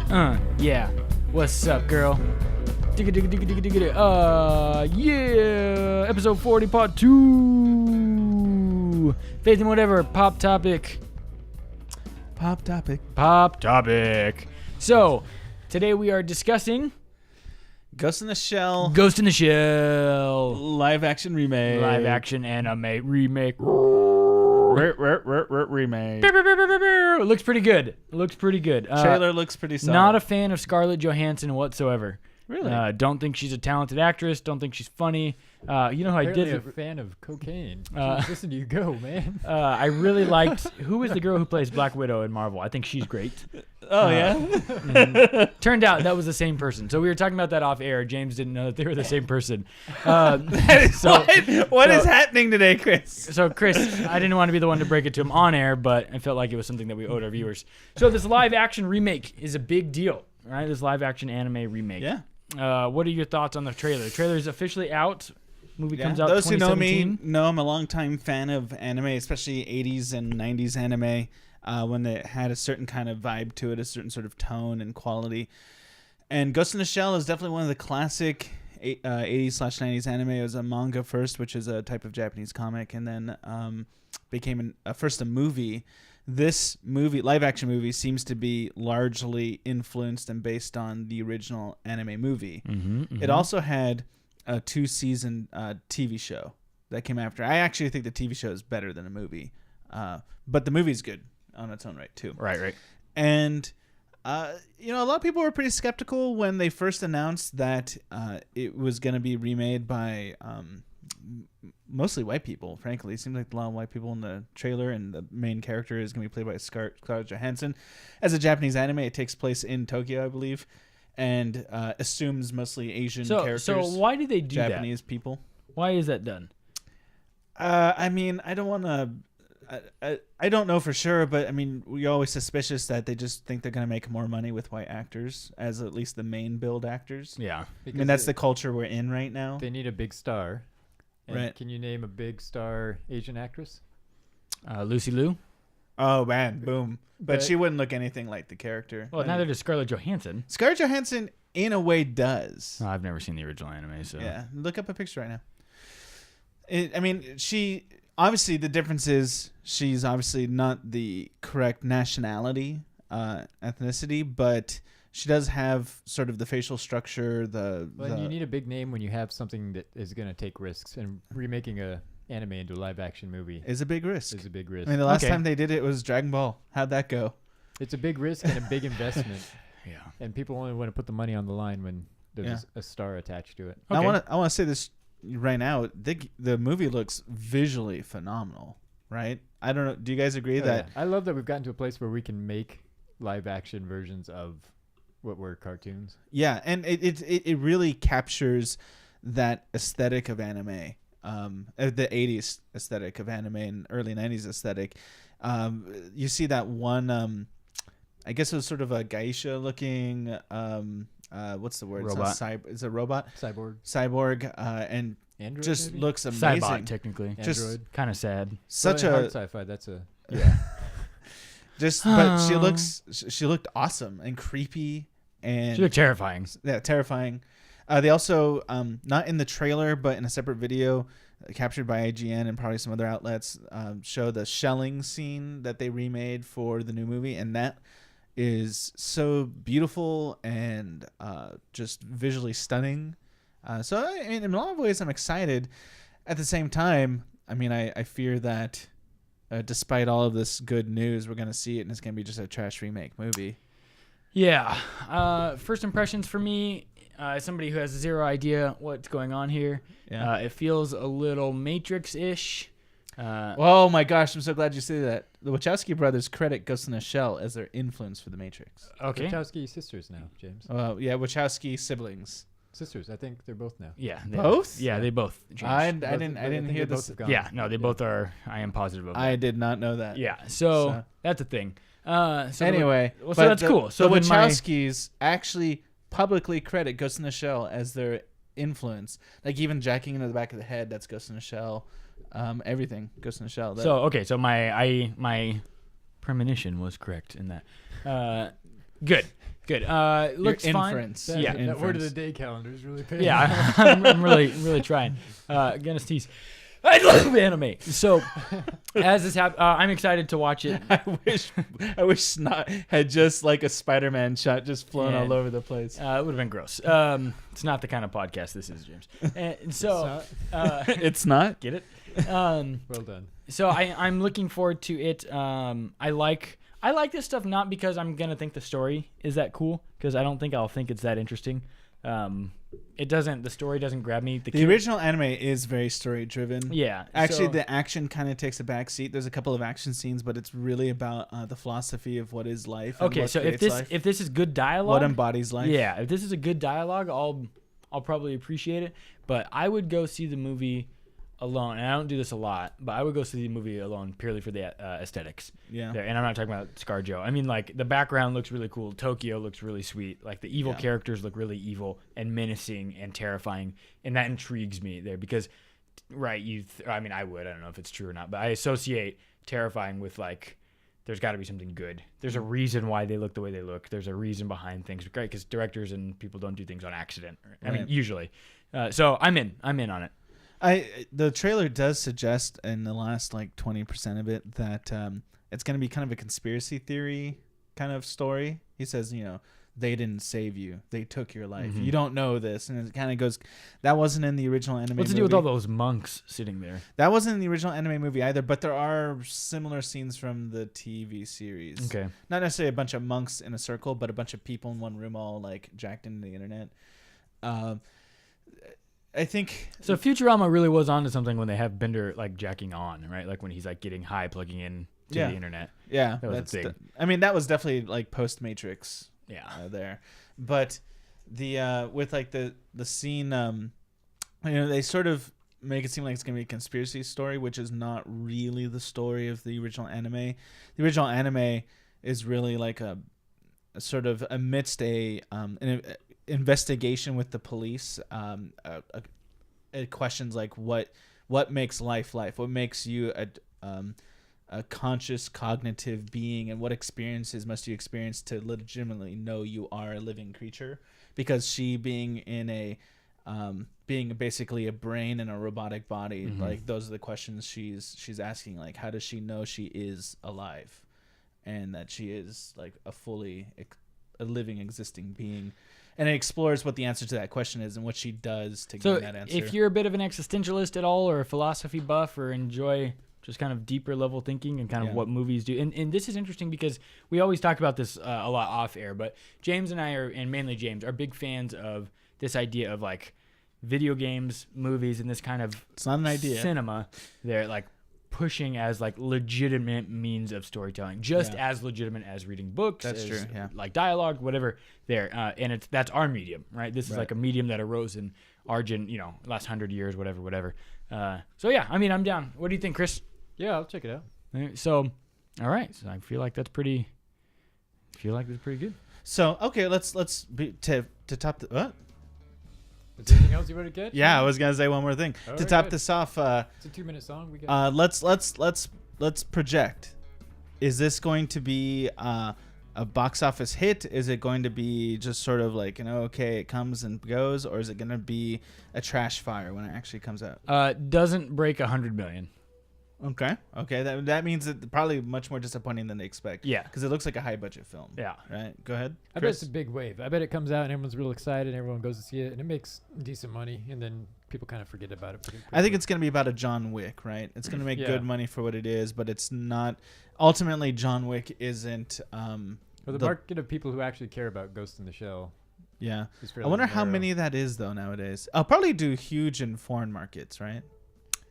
Yeah. What's up, girl? Yeah. Episode 40, part 2. Faith and whatever. Pop topic. So, today we are discussing Ghost in the Shell. Ghost in the Shell. Live action remake. Live action anime remake. Remake. It looks pretty good. Trailer looks pretty solid. Not a fan of Scarlett Johansson whatsoever. Really? Don't think she's a talented actress. Don't think she's funny. You know how I did a fan of cocaine. Listen, you go, man. I really liked who was the girl who plays Black Widow in Marvel. I think she's great. Oh yeah. Turned out that was the same person. So we were talking about that off air. James didn't know that they were the same person. What is happening today, Chris? So Chris, I didn't want to be the one to break it to him on air, but I felt like it was something that we owed our viewers. So this live action remake is a big deal, right? This live action anime remake. Yeah. What are your thoughts on the trailer? The trailer is officially out. Movie comes out. Those who know 2017. me know I'm a longtime fan of anime, especially 80s and 90s anime, when it had a certain kind of vibe to it, a certain sort of tone and quality. And Ghost in the Shell is definitely one of the classic 80s/90s anime. It was a manga first, which is a type of Japanese comic, and then became first a movie. This movie, live action movie, seems to be largely influenced and based on the original anime movie. It also had a 2-season TV show that came after. I actually think the TV show is better than a movie, but the movie's good on its own right too. Right. And a lot of people were pretty skeptical when they first announced that it was going to be remade by mostly white people. Frankly, it seems like a lot of white people in the trailer, and the main character is going to be played by Scarlett Johansson. As a Japanese anime, it takes place in Tokyo, I believe, and assumes mostly Asian characters. So why did they do Japanese people? Why is that done? I mean, I don't want to. I don't know for sure, but I mean, we're always suspicious that they just think they're going to make more money with white actors as at least the main build actors. Yeah. I mean, that's the culture we're in right now. They need a big star. And Right. Can you name a big star Asian actress? Lucy Liu. Oh man, boom! But But- she wouldn't look anything like the character. Well, neither does Scarlett Johansson. Scarlett Johansson, in a way, does. I've never seen the original anime, so Yeah, look up a picture right now. She obviously, the difference is she's obviously not the correct nationality, ethnicity, but she does have sort of the facial structure. Well, you need a big name when you have something that is going to take risks, and remaking a anime into a live action movie is a big risk. is a big risk. I mean, the last time they did it was Dragon Ball. How'd that go? It's a big risk and a big investment, yeah. and people only want to put the money on the line when there's a star attached to it. I Okay. want to say this right now. The movie looks visually phenomenal, right? I don't know. Do you guys agree that? I love that we've gotten to a place where we can make live action versions of what were cartoons. Yeah, and it really captures that aesthetic of anime, the 80s aesthetic of anime and early 90s aesthetic. You see that one, I guess it was sort of a geisha looking, what's the word? Robot. It's a robot. Cyborg. And Android, just maybe? looks amazing. Cybot, technically. Just- Android. Kind of sad. Such Well, hard a sci-fi. That's a but she looked awesome and creepy and She looked terrifying. yeah, terrifying. They also, not in the trailer, but in a separate video captured by IGN and probably some other outlets, show the shelling scene that they remade for the new movie. And that is so beautiful and just visually stunning. So, I mean, in a lot of ways, I'm excited. At the same time, I mean, I fear that despite all of this good news, we're going to see it and it's going to be just a trash remake movie. Yeah. First impressions for me, as somebody who has zero idea what's going on here, Yeah. it feels a little Matrix-ish. Oh my gosh, I'm so glad you said that. The Wachowski brothers credit Ghost in the Shell as their influence for The Matrix. Okay. Wachowski sisters now, James. Yeah, Wachowski siblings. Sisters. I think they're both now. Yeah. Both? Yeah, they both. I changed. didn't think hear they this. both have gone. Yeah, no, they both are. I am positive of that. I did not know that. Yeah, so that's a thing. So Anyway, so but that's cool. So the then my- Wachowskis actually publicly credit Ghost in the Shell as their influence. Like even jacking into the back of the head, that's Ghost in the Shell. Everything Ghost in the Shell. So okay, so my premonition was correct in that. Good. Looks Your fine. inference. Yeah. That word of the day calendar is really paying. Yeah, I'm really trying. Gonna tease. I love anime. So, as this happens, I'm excited to watch it. I wish Snot had just like a Spider-Man shot just flown Yeah. all over the place. It would have been gross. It's not the kind of podcast this is, James. And so, It's not. get it? Well done. So I'm looking forward to it. I like this stuff not because I'm gonna think the story is that cool, because I don't think I'll think it's that interesting. The story doesn't grab me. The original anime is very story driven. Yeah. Actually, so- the action kind of takes a back seat. There's a couple of action scenes, but it's really about the philosophy of what is life. And okay. what So if creates life, this is good dialogue, what embodies life. yeah, if this is a good dialogue, I'll probably appreciate it. But I would go see the movie alone, and I don't do this a lot, but I would go see the movie alone purely for the aesthetics. Yeah. There. And I'm not talking about ScarJo. I mean, like, the background looks really cool. Tokyo looks really sweet. Like, the evil characters look really evil and menacing and terrifying, and that intrigues me there because, right? I mean, I don't know if it's true or not, but I associate terrifying with, like, there's got to be something good. There's a reason why they look the way they look. There's a reason behind things, right? Because directors and people don't do things on accident. I mean, usually. So I'm in on it. The trailer does suggest in the last like 20% of it that it's going to be kind of a conspiracy theory kind of story. He says, they didn't save you. They took your life. Mm-hmm. You don't know this. And it kind of goes, that wasn't in the original anime What's the movie. deal with all those monks sitting there? That wasn't in the original anime movie either, but there are similar scenes from the TV series. Okay. Not necessarily a bunch of monks in a circle, but a bunch of people in one room all like jacked into the internet. I think so. Futurama really was onto something when they have Bender like jacking on, right? Like when he's like getting high, plugging in to the internet. Yeah, That was a thing. I mean, that was definitely like post Matrix. Yeah. There, but the with like the scene, they sort of make it seem like it's gonna be a conspiracy story, which is not really the story of the original anime. The original anime is really like a sort of amidst an investigation with the police. It questions like what makes life, what makes you a conscious cognitive being, and what experiences must you experience to legitimately know you are a living creature, because she being in a being basically a brain in a robotic body, like those are the questions she's asking, like how does she know she is alive and that she is like a living existing being. And it explores what the answer to that question is and what she does to get that answer. If you're a bit of an existentialist at all, or a philosophy buff, or enjoy just kind of deeper level thinking and kind of what movies do, and this is interesting because we always talk about this a lot off air, but James and I and mainly James, are big fans of this idea of like video games, movies, and this kind of it's not an idea. Cinema. They're like pushing as like legitimate means of storytelling, just as legitimate as reading books. That's true. Yeah. Like dialogue, whatever. And that's our medium, right? This is like a medium that arose in Argent, last 100 years, whatever. So yeah, I mean, I'm down. What do you think, Chris? Yeah, I'll check it out. So, all right. So I feel like that's pretty. Good. So okay, let's be to top the what? Is there anything else you want to get? Yeah, I was gonna say one more thing to top this off. It's a 2-minute song. We got. Let's project. Is this going to be a box office hit? Is it going to be just sort of like okay, it comes and goes, or is it going to be a trash fire when it actually comes out? Doesn't break 100 million. Okay. That means it's probably much more disappointing than they expect. Yeah, because it looks like a high budget film. Yeah. Right. Go ahead. I bet it's a big wave. I bet it comes out and everyone's real excited and everyone goes to see it and it makes decent money and then people kind of forget about it. Pretty I think it's going to be about a John Wick, right? It's going to make good money for what it is, but it's not. Ultimately, John Wick isn't. Well, the market of people who actually care about Ghost in the Shell. Yeah. Is I wonder narrow. how many that is though nowadays. I'll probably do huge in foreign markets, right?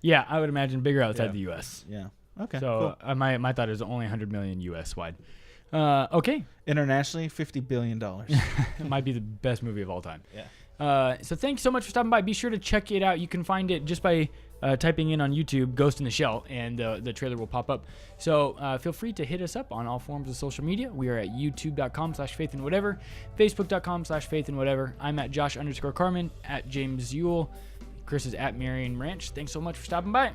Yeah, I would imagine bigger outside the U.S. Yeah. Okay. So cool. my thought is only 100 million U.S. wide. Okay. Internationally, $50 billion. It might be the best movie of all time. Yeah. So thanks so much for stopping by. Be sure to check it out. You can find it just by typing in on YouTube Ghost in the Shell, and the trailer will pop up. So feel free to hit us up on all forms of social media. We are at youtube.com/faithandwhatever, facebook.com/faithandwhatever. I'm at Josh_Carmen, at James Ewell. Chris is at Marion Ranch. Thanks so much for stopping by.